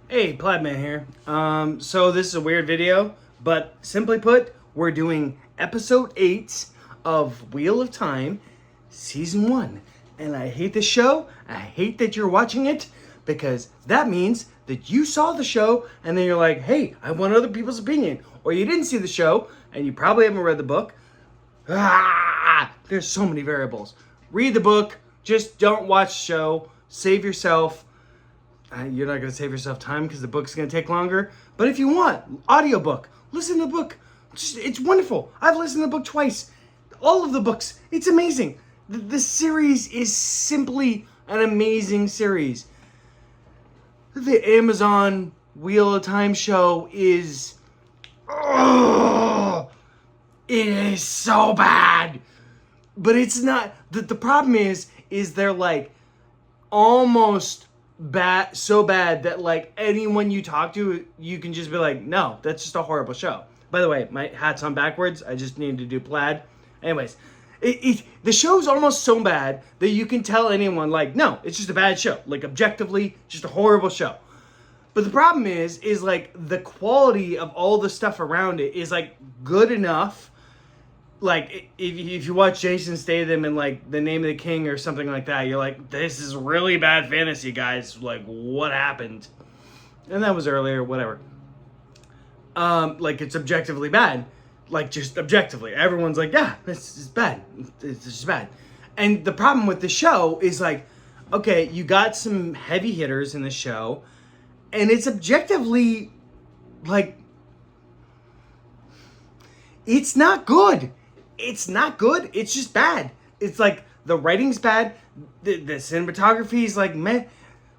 Hey, Plaidman here. So this is a weird video, but simply put, we're doing episode 8 of Wheel of Time, season 1. And I hate this show. I hate that you're watching it because that means that you saw the show and then you're like, hey, I want other people's opinion. Or you didn't see the show and you probably haven't read the book. There's so many variables. Read the book. Just don't watch the show. Save yourself. You're not going to save yourself time because the book's going to take longer. But if you want, audiobook, listen to the book. It's wonderful. I've listened to the book twice. All of the books. It's amazing. The series is simply an amazing series. The Amazon Wheel of Time show is... Oh, it is so bad. But it's not... The problem is they're like almost... bad, so bad that like anyone you talk to, you can just be like, no, that's just a horrible show. By the way, my hat's on backwards. I just needed to do plaid. Anyways, the show's almost so bad that you can tell anyone like, no, it's just a bad show. Like objectively, just a horrible show. But the problem is like the quality of all the stuff around it is like good enough. Like if you watch Jason Statham in like The Name of the King or something like that, you're like, this is really bad fantasy, guys. Like, what happened? And that was earlier, whatever. Like it's objectively bad, like just objectively. Everyone's like, yeah, this is bad. It's just bad. And the problem with the show is like, okay, you got some heavy hitters in the show, and it's objectively like, it's not good. It's not good. It's just bad. It's like the writing's bad. The cinematography is like meh.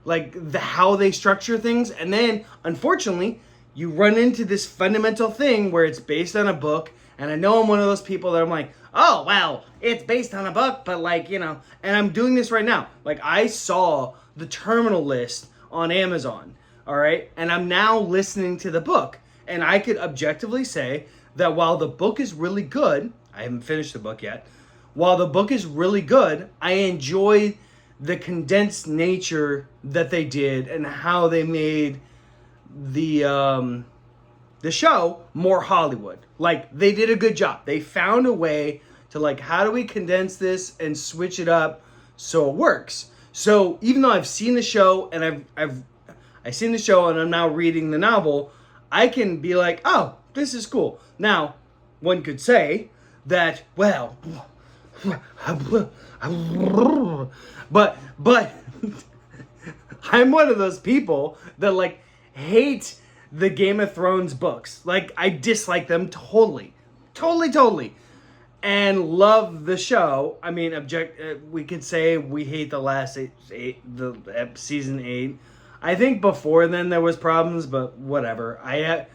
Like how they structure things. And then, unfortunately, you run into this fundamental thing where it's based on a book. And I know I'm one of those people that I'm like, oh, well, it's based on a book. But like, you know, and I'm doing this right now. Like I saw the terminal list on Amazon. All right. And I'm now listening to the book. And I could objectively say that while the book is really good, I haven't finished the book yet. While the book is really good, I enjoy the condensed nature that they did and how they made the show more Hollywood. Like they did a good job. They found a way to like, how do we condense this and switch it up so it works? So even though I've seen the show and I've seen the show and I'm now reading the novel, I can be like, oh, this is cool. Now, one could say that, well, but I'm one of those people that like hate the Game of Thrones books. Like I dislike them totally, and love the show. I mean, we could say we hate the last season 8. I think before then there was problems, but whatever. I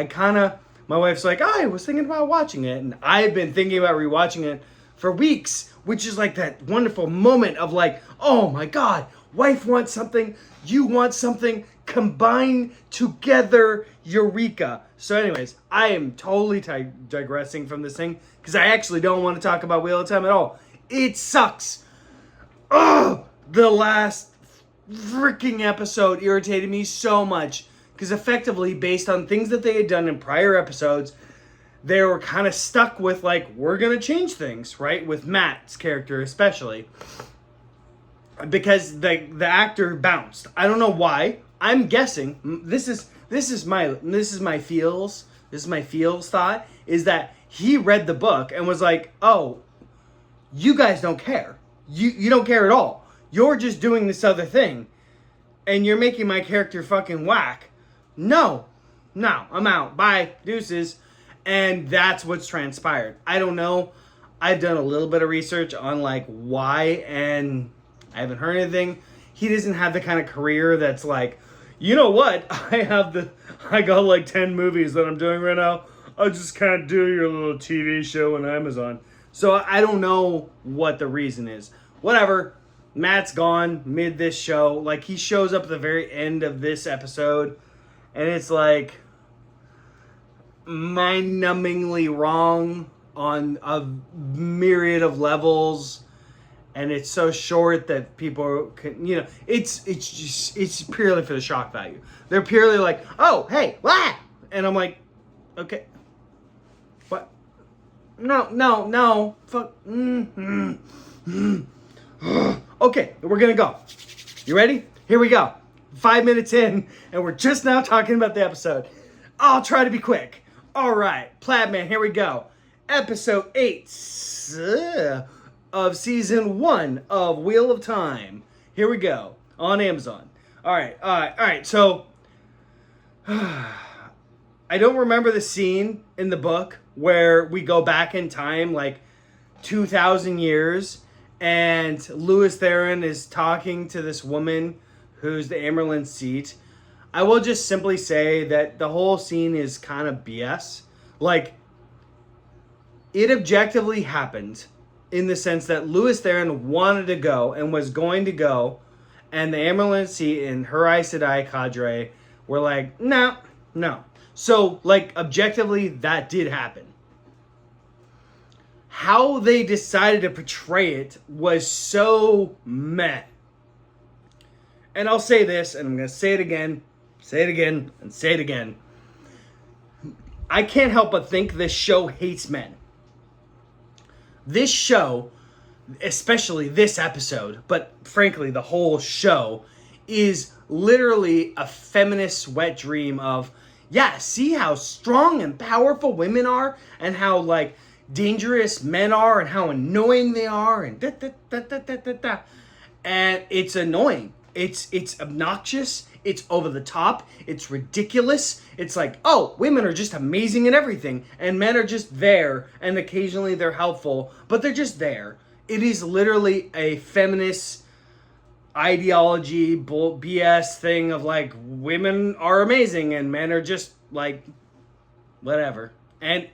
kind of. My wife's like, oh, I was thinking about watching it. And I've been thinking about rewatching it for weeks, which is like that wonderful moment of like, oh my God, wife wants something, you want something, combine together, eureka. So anyways, I am totally digressing from this thing because I actually don't want to talk about Wheel of Time at all. It sucks. Oh, the last freaking episode irritated me so much. Because effectively, based on things that they had done in prior episodes, they were kind of stuck with, like, we're going to change things, right? With Matt's character especially. Because the actor bounced. I don't know why. I'm guessing, this is my feels thought, is that he read the book and was like, oh, you guys don't care. You don't care at all. You're just doing this other thing. And you're making my character fucking whack. No, I'm out. Bye, deuces. And that's what's transpired. I don't know. I've done a little bit of research on like why, and I haven't heard anything. He doesn't have the kind of career that's like, you know what? I got like 10 movies that I'm doing right now. I just can't do your little TV show on Amazon. So I don't know what the reason is. Whatever. Matt's gone mid this show. Like he shows up at the very end of this episode. And it's like mind-numbingly wrong on a myriad of levels. and it's so short that people can, it's purely for the shock value. They're purely like, oh, hey, what? And I'm like, okay, what? No, fuck. Okay, we're gonna go. You ready? Here we go. 5 minutes in, and we're just now talking about the episode. I'll try to be quick. All right, Plaid Man, here we go. Episode 8 of season 1 of Wheel of Time. Here we go on Amazon. All right. So I don't remember the scene in the book where we go back in time like 2,000 years, and Louis Theron is talking to this woman who's the Amerlin seat. I will just simply say that the whole scene is kind of BS. Like, it objectively happened in the sense that Louis Theron wanted to go and was going to go, and the Amerlin seat and her Aes Sedai cadre were like, no. So, like, objectively, that did happen. How they decided to portray it was so meh. And I'll say this, and I'm going to say it again, and say it again. I can't help but think this show hates men. This show, especially this episode, but frankly, the whole show, is literally a feminist wet dream of, yeah, see how strong and powerful women are, and how, like, dangerous men are, and how annoying they are, and da-da-da-da-da-da-da. And it's annoying. It's obnoxious. It's over the top. It's ridiculous. It's like, oh, women are just amazing in everything, and men are just there, and occasionally they're helpful, but they're just there. It is literally a feminist ideology, BS thing of like, women are amazing, and men are just like, whatever. And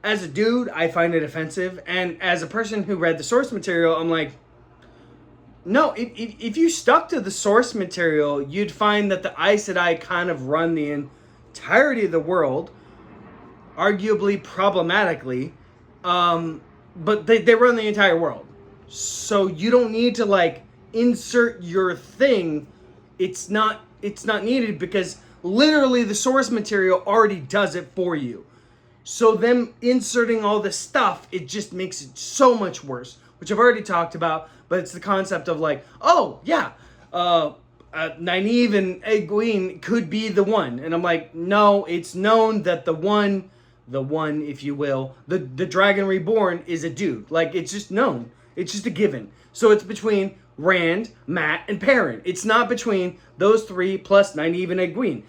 as a dude, I find it offensive, and as a person who read the source material, I'm like, no, if you stuck to the source material, you'd find that the Aes Sedai kind of run the entirety of the world, arguably problematically, but they run the entire world. So you don't need to, like, insert your thing. It's not needed, because literally the source material already does it for you. So them inserting all this stuff, it just makes it so much worse, which I've already talked about. But it's the concept of like, oh, yeah, Nynaeve and Egwene could be the one. And I'm like, no, it's known that the one, if you will, the Dragon Reborn is a dude. Like, it's just known. It's just a given. So it's between Rand, Mat, and Perrin. It's not between those three plus Nynaeve and Egwene.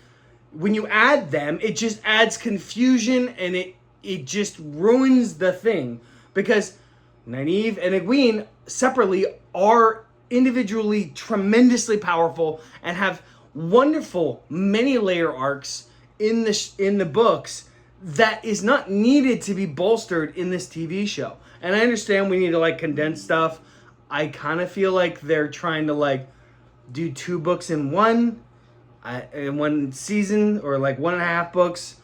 When you add them, it just adds confusion, and it just ruins the thing. Because Nynaeve and Egwene separately are individually tremendously powerful and have wonderful many layer arcs in the books that is not needed to be bolstered in this TV show. And I understand we need to like condense stuff. I kind of feel like they're trying to like do 2 books in one season, or like 1.5 books.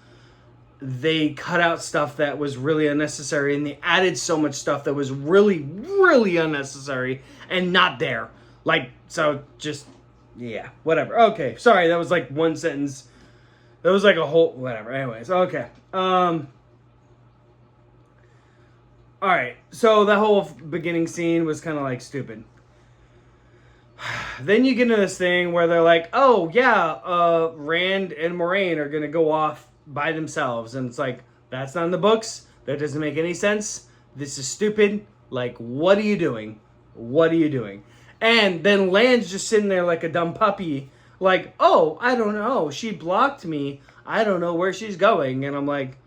They cut out stuff that was really unnecessary, and they added so much stuff that was really, really unnecessary and not there. Like, so just, yeah, whatever. Okay, sorry, that was like one sentence. That was like a whole, whatever. Anyways, okay. All right, so that whole beginning scene was kind of like stupid. Then you get into this thing where they're like, oh, yeah, Rand and Moiraine are going to go off by themselves, and it's like, that's not in the books. That doesn't make any sense. This is stupid. Like, what are you doing? And then Lan's just sitting there like a dumb puppy, like, oh, I don't know, she blocked me, I don't know where she's going. And I'm like,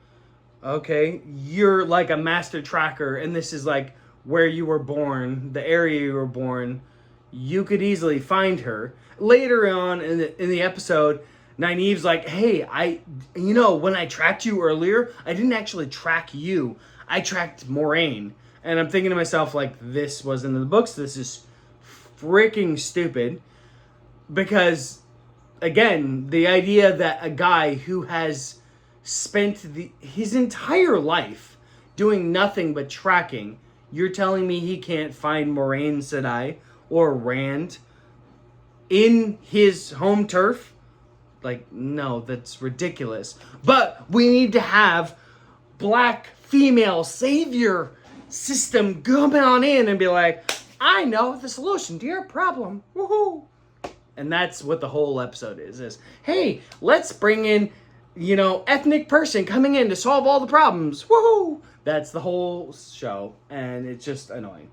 okay, you're like a master tracker, and this is like where you were born, the area you were born. You could easily find her. Later on in the episode, Nynaeve's like, hey, when I tracked you earlier, I didn't actually track you. I tracked Moiraine. And I'm thinking to myself, like, this wasn't in the books. This is freaking stupid. Because, again, the idea that a guy who has spent his entire life doing nothing but tracking You're telling me he can't find Moraine Sedai or Rand in his home turf? Like, no, that's ridiculous. But we need to have black female savior system come on in and be like, I know the solution to your problem. Woohoo! And that's what the whole episode is hey, let's bring in, ethnic person coming in to solve all the problems. Woohoo! That's the whole show, and it's just annoying.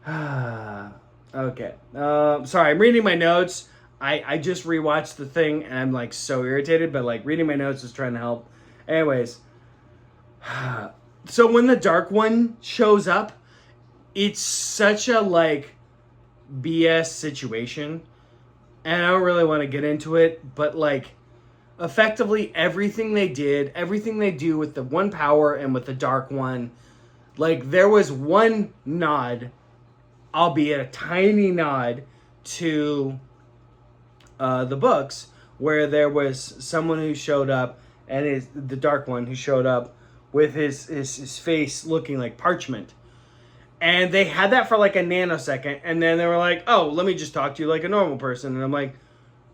Okay. Sorry, I'm reading my notes. I just rewatched the thing, and I'm, like, so irritated, but, like, reading my notes is trying to help. Anyways. So when the Dark One shows up, it's such a, like, BS situation. And I don't really want to get into it, but, like, effectively everything they did, everything they do with the One Power and with the Dark One, like, there was one nod, albeit a tiny nod, to the books, where there was someone who showed up, and the Dark One who showed up with his face looking like parchment. And they had that for like a nanosecond, and then they were like, oh, let me just talk to you like a normal person. And I'm like,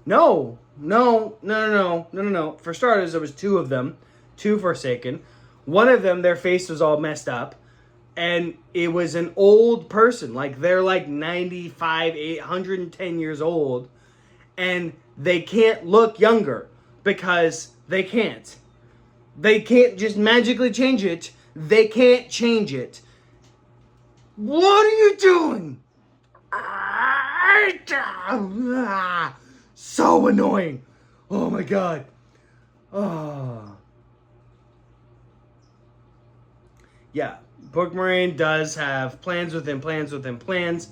no. For starters, there was two of them, two Forsaken. One of them, their face was all messed up, and it was an old person. Like, they're like 95, 110 years old, and they can't look younger because they can't. They can't just magically change it. They can't change it. What are you doing? So annoying. Oh my god. Oh. Yeah, Book Moraine does have plans within plans within plans.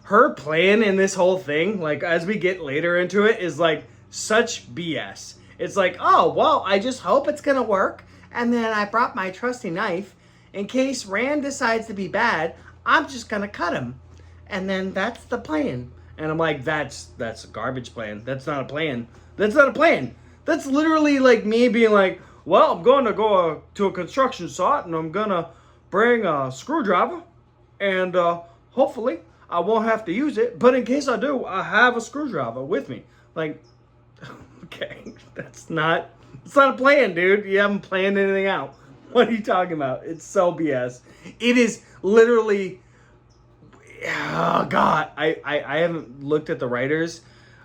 Her plan in this whole thing, like, as we get later into it, is like such BS. It's like, oh, well, I just hope it's gonna work. And then I brought my trusty knife. In case Rand decides to be bad, I'm just gonna cut him. And then that's the plan. And I'm like, that's a garbage plan. That's not a plan. That's not a plan. That's literally like me being like, well, I'm going to go to a construction site and I'm gonna bring a screwdriver. And hopefully I won't have to use it. But in case I do, I have a screwdriver with me. Like, okay, it's not a plan, dude. You haven't planned anything out. What are you talking about? It's so BS. It is literally, oh God, I haven't looked at the writers,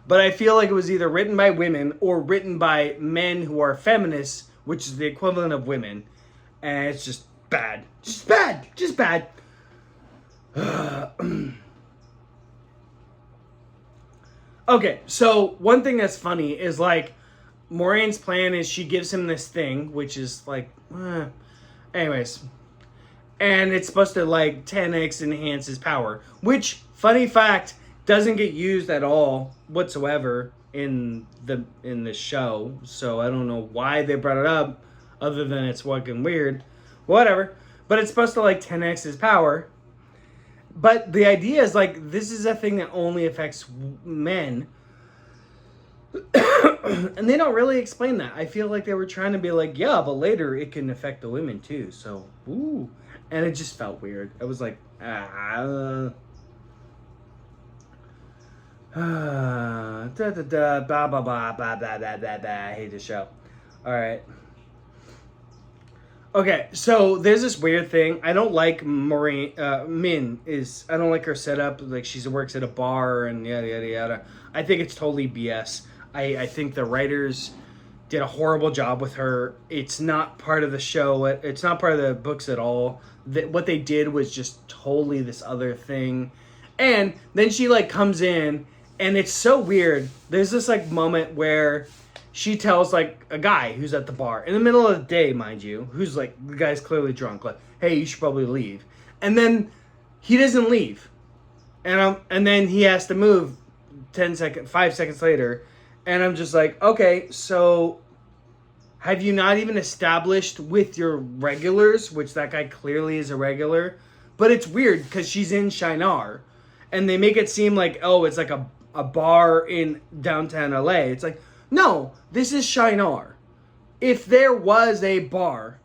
but I feel like it was either written by women or written by men who are feminists, which is the equivalent of women. And it's just bad. Just bad. Just bad. Okay, so one thing that's funny is, like, Moraine's plan is she gives him this thing, which is like, anyways. And it's supposed to, like, 10x enhance his power. Which, funny fact, doesn't get used at all whatsoever in this show. So I don't know why they brought it up, other than it's fucking weird. Whatever. But it's supposed to, like, 10x his power. But the idea is, like, this is a thing that only affects men. And they don't really explain that. I feel like they were trying to be like, yeah, but later it can affect the women too. So, ooh. And it just felt weird. I was like, I hate this show. All right. Okay, so there's this weird thing. I don't like Min. I don't like her setup. Like, she works at a bar and yada yada yada. I think it's totally BS. I think the writers did a horrible job with her. It's not part of the show. It's not part of the books at all. What they did was just totally this other thing. And then she, like, comes in, and it's so weird. There's this, like, moment where she tells, like, a guy who's at the bar, in the middle of the day, mind you, who's, like, the guy's clearly drunk, like, hey, you should probably leave. And then he doesn't leave. And then he has to move 5 seconds later. And I'm just like, okay, so have you not even established with your regulars, which that guy clearly is a regular, but it's weird because she's in Shinar, and they make it seem like, oh, it's like a bar in downtown LA. It's like, no, this is Shinar. If there was a bar,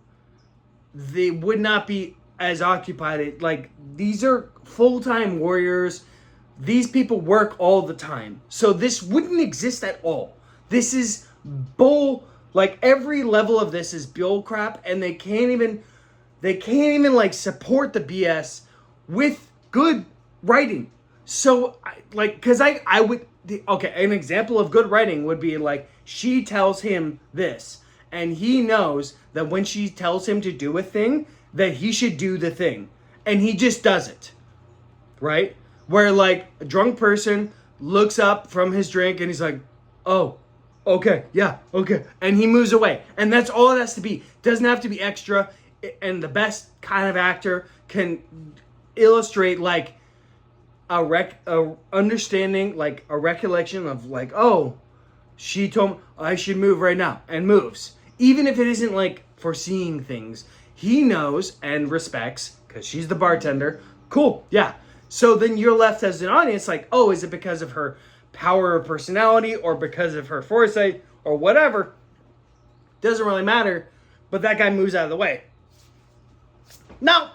they would not be as occupied. Like, these are full-time warriors. These people work all the time. So this wouldn't exist at all. This is bull. Like, every level of this is bull crap, and they can't even like support the BS with good writing. So, because I would, okay, an example of good writing would be like, she tells him this, and he knows that when she tells him to do a thing, that he should do the thing, and he just does it, right? Where, like, a drunk person looks up from his drink, and he's like, oh, okay, yeah, okay, and he moves away, and that's all it has to be. Doesn't have to be extra, and the best kind of actor can illustrate, like, a understanding, like a recollection of, like, oh, she told me I should move right now, and moves. Even if it isn't like foreseeing things, he knows and respects, because she's the bartender. Cool, yeah. So then you're left as an audience like, oh, is it because of her power of personality, or because of her foresight, or whatever? Doesn't really matter, but that guy moves out of the way. No.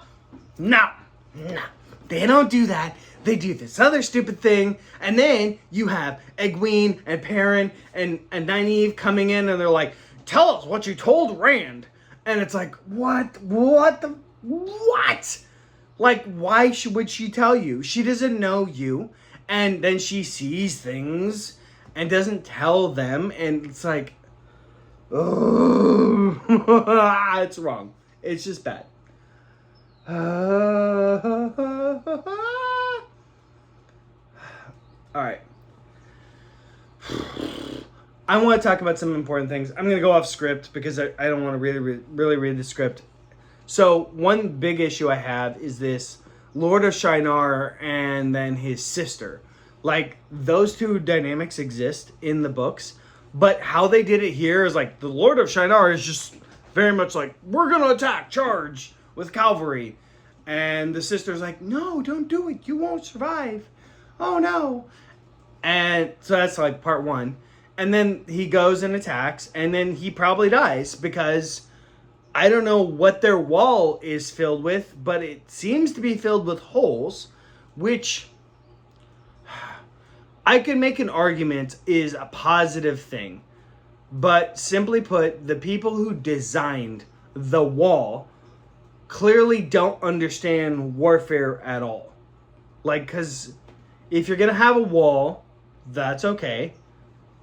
They don't do that. They do this other stupid thing, and then you have Egwene and Perrin and Nynaeve coming in, and they're like, tell us what you told Rand. And it's like, what? Like, why would she tell you? She doesn't know you, and then she sees things and doesn't tell them, and it's like, oh, it's wrong. It's just bad. All right. I want to talk about some important things. I'm going to go off script because I don't want to really read the script. So one big issue I have is this Lord of Shinar and then his sister. Like, those two dynamics exist in the books, but how they did it here is like the Lord of Shinar is just very much like, we're going to attack, charge with cavalry. And the sister's like, no, don't do it. You won't survive. Oh, no. And so that's like part one. And then he goes and attacks, and then he probably dies because I don't know what their wall is filled with, but it seems to be filled with holes, which I can make an argument is a positive thing. But simply put, the people who designed the wall clearly don't understand warfare at all. Like, because if you're going to have a wall, that's okay.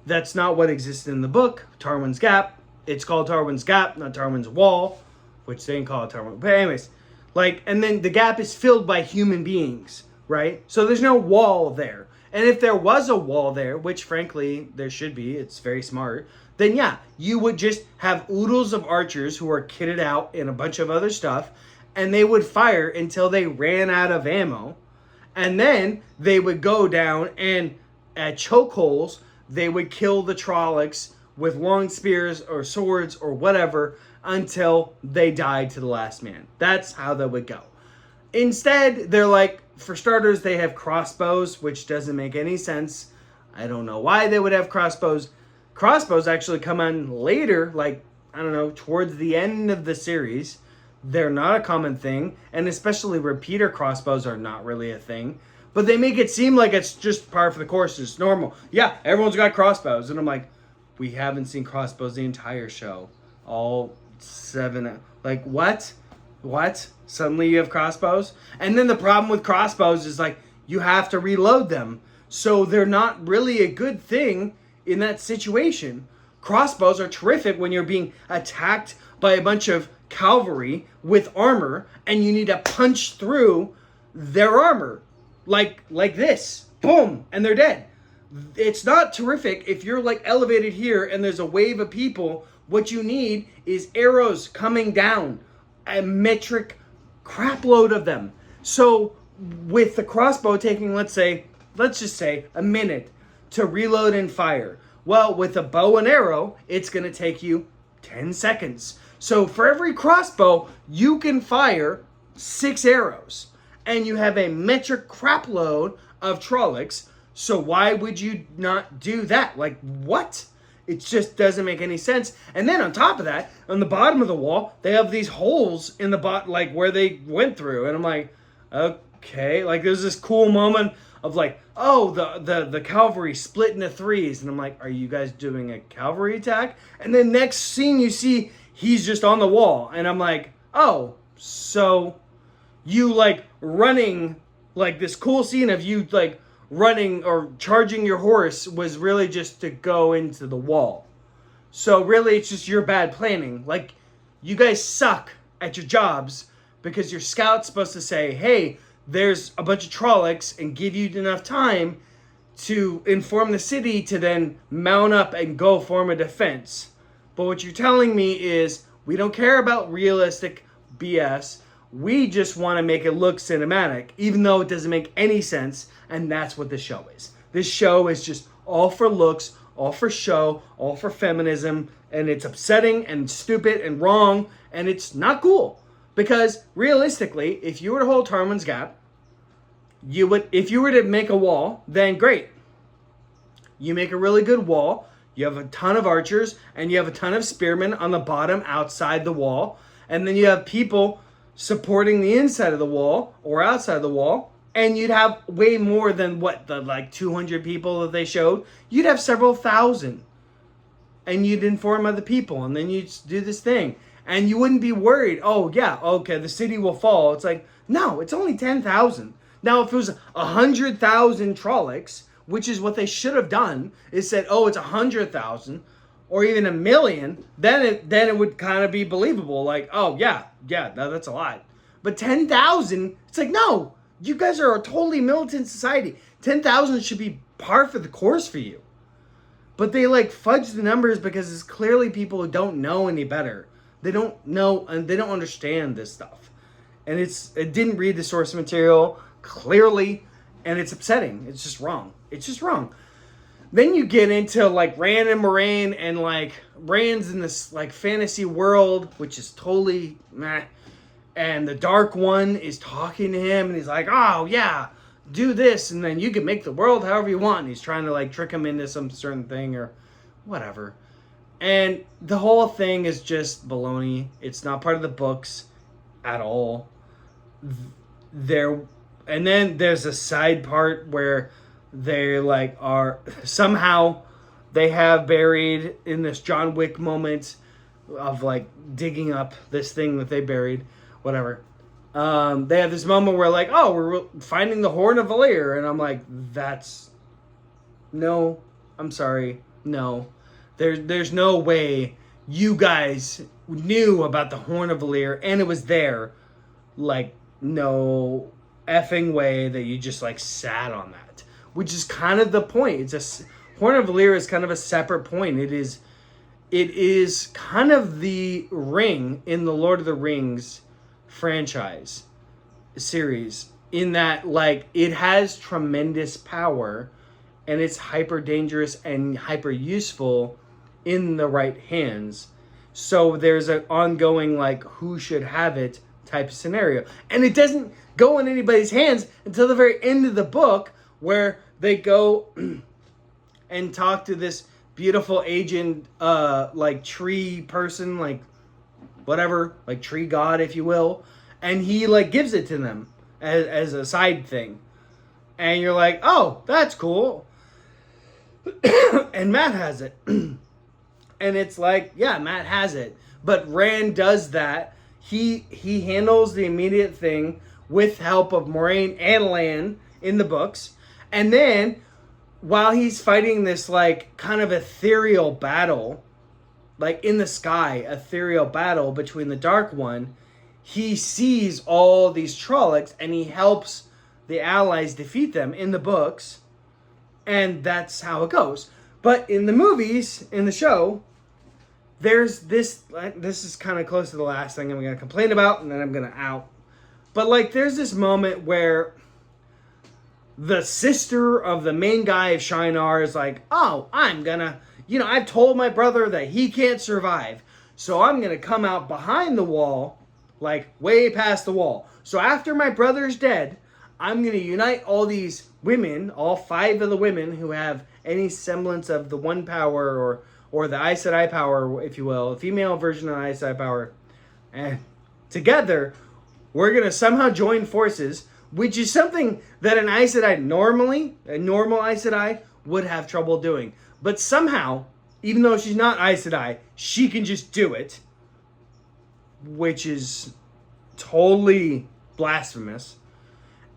That's not what exists in the book, Tarwin's Gap. It's called Tarwin's Gap, not Tarwin's Wall, which they didn't call it Tarwin. But anyways, like, and then the gap is filled by human beings, right? So there's no wall there. And if there was a wall there, which frankly there should be, it's very smart, then yeah, you would just have oodles of archers who are kitted out in a bunch of other stuff, and they would fire until they ran out of ammo. And then they would go down and at chokeholes, they would kill the Trollocs with long spears or swords or whatever until they died to the last man. That's how that would go. Instead, they're like, for starters, they have crossbows, which doesn't make any sense. I don't know why they would have crossbows. Crossbows actually come on later, like, I don't know, towards the end of the series. They're not a common thing, and especially repeater crossbows are not really a thing. But they make it seem like it's just par for the course. It's normal. Yeah, everyone's got crossbows. And I'm like, we haven't seen crossbows the entire show. All 7. Like, what? What? Suddenly you have crossbows? And then the problem with crossbows is, like, you have to reload them. So they're not really a good thing in that situation. Crossbows are terrific when you're being attacked by a bunch of cavalry with armor, and you need to punch through their armor. Like this. Boom. And they're dead. It's not terrific if you're like elevated here and there's a wave of people. What you need is arrows coming down. A metric crap load of them. So with the crossbow taking, let's just say a minute to reload and fire. Well, with a bow and arrow, it's going to take you 10 seconds. So for every crossbow, you can fire 6 arrows. And you have a metric crap load of Trollocs. So why would you not do that? Like, what? It just doesn't make any sense. And then on top of that, on the bottom of the wall, they have these holes in the like where they went through. And I'm like, okay. Like there's this cool moment of like, oh, the cavalry split into threes. And I'm like, are you guys doing a cavalry attack? And then next scene you see he's just on the wall. And I'm like, oh, so you like running, like this cool scene of you like running or charging your horse was really just to go into the wall. So really it's just your bad planning. Like you guys suck at your jobs because your scout's supposed to say, hey, there's a bunch of Trollocs, and give you enough time to inform the city to then mount up and go form a defense. But what you're telling me is we don't care about realistic BS. We just want to make it look cinematic, even though it doesn't make any sense, and that's what this show is. This show is just all for looks, all for show, all for feminism, and it's upsetting and stupid and wrong, and it's not cool. Because realistically, if you were to hold Tarmon's Gap, you would, if you were to make a wall, then great. You make a really good wall, you have a ton of archers, and you have a ton of spearmen on the bottom outside the wall, and then you have people supporting the inside of the wall or outside of the wall, and you'd have way more than what the like 200 people that they showed. You'd have several thousand, and you'd inform other people, and then you'd do this thing, and you wouldn't be worried. Oh yeah, okay, the city will fall. It's like, no, it's only 10,000. Now if it was 100,000 Trollocs, which is what they should have done, is said, oh, it's 100,000. Or even 1 million, then it would kind of be believable. Like, oh, yeah, that's a lot. But 10,000, it's like, no, you guys are a totally militant society. 10,000 should be par for the course for you. But they, like, fudge the numbers because it's clearly people who don't know any better. They don't know, and they don't understand this stuff. And it didn't read the source material clearly, and it's upsetting. It's just wrong. It's just wrong. Then you get into like Rand and Moraine, and like Rand's in this like fantasy world, which is totally meh. And the Dark One is talking to him, and he's like, oh yeah, do this, and then you can make the world however you want. And he's trying to like trick him into some certain thing or whatever. And the whole thing is just baloney. It's not part of the books at all. And then there's a side part where they like are somehow they have buried in this John Wick moment of like digging up this thing that they buried, whatever. They have this moment where like, oh, we're finding the Horn of Valyr, and I'm like, no, I'm sorry, no. There's no way you guys knew about the Horn of Valyr and it was there. Like, no effing way that you just like sat on that. Which is kind of the point. It's Horn of Valyr is kind of a separate point. It is kind of the ring in the Lord of the Rings franchise series, in that like it has tremendous power and it's hyper dangerous and hyper useful in the right hands. So there's an ongoing like who should have it type of scenario. And it doesn't go in anybody's hands until the very end of the book, where they go and talk to this beautiful agent, like tree person, like whatever, like tree god, if you will. And he like gives it to them as a side thing. And you're like, oh, that's cool. And Matt has it. And it's like, yeah, Matt has it. But Rand does that. He handles the immediate thing with help of Moraine and Lan in the books. And then, while he's fighting this, like, kind of ethereal battle, like, in the sky, ethereal battle between the Dark One, he sees all these Trollocs, and he helps the allies defeat them in the books. And that's how it goes. But in the movies, in the show, there's this is kind of close to the last thing I'm going to complain about, and then I'm going to out. But, like, there's this moment where the sister of the main guy of Shinar is like, oh, I'm gonna, I've told my brother that he can't survive, so I'm gonna come out behind the wall, like way past the wall. So after my brother's dead, I'm gonna unite all these women, all 5 of the women who have any semblance of the one power or or the Aes Sedai power, if you will, a female version of the Aes Sedai power, and together we're gonna somehow join forces, which is something that an Aes Sedai normally, a normal Aes Sedai, would have trouble doing. But somehow, even though she's not Aes Sedai, she can just do it, which is totally blasphemous.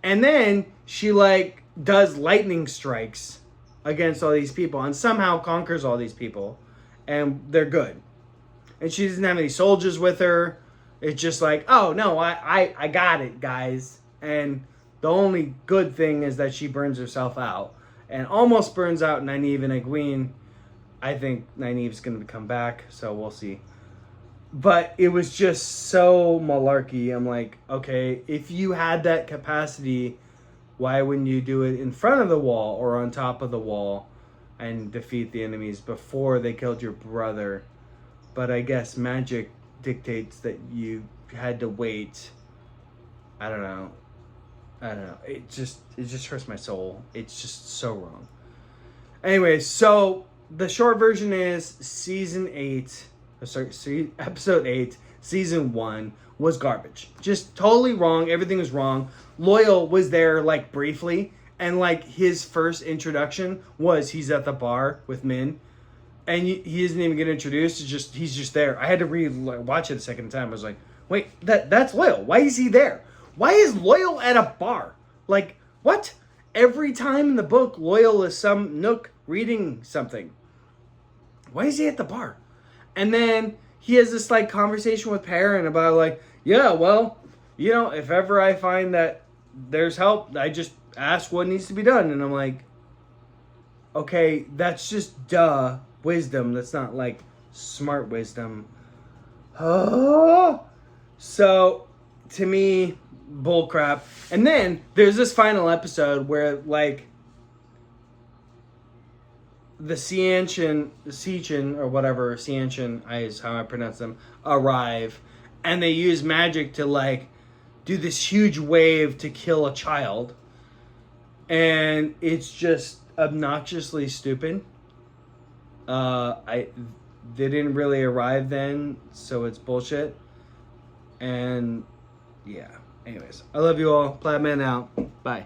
And then she like does lightning strikes against all these people and somehow conquers all these people, and they're good. And she doesn't have any soldiers with her. It's just like, oh no, I got it, guys. And the only good thing is that she burns herself out and almost burns out Nynaeve and Egwene. I think Nynaeve's going to come back, so we'll see. But it was just so malarkey. I'm like, okay, if you had that capacity, why wouldn't you do it in front of the wall or on top of the wall and defeat the enemies before they killed your brother? But I guess magic dictates that you had to wait. I don't know. It just hurts my soul. It's just so wrong. Anyway, so the short version is episode 8, season 1 was garbage. Just totally wrong. Everything was wrong. Loyal was there like briefly, and like his first introduction was he's at the bar with Min, and he doesn't even get introduced. He's just there. I had to watch it a second time. I was like, wait, that's Loyal. Why is he there? Why is Loyal at a bar? Like, what? Every time in the book, Loyal is some nook reading something. Why is he at the bar? And then he has this like conversation with Perrin about like, yeah, well, you know, if ever I find that there's help, I just ask what needs to be done. And I'm like, okay, that's just wisdom. That's not like smart wisdom. Oh. So to me, bullcrap. And then there's this final episode where like the Seanchan or whatever, Seanchan is how I pronounce them, arrive, and they use magic to like do this huge wave to kill a child, and it's just obnoxiously stupid. They didn't really arrive then, so it's bullshit. And yeah. Anyways, I love you all. Plaidman out. Bye.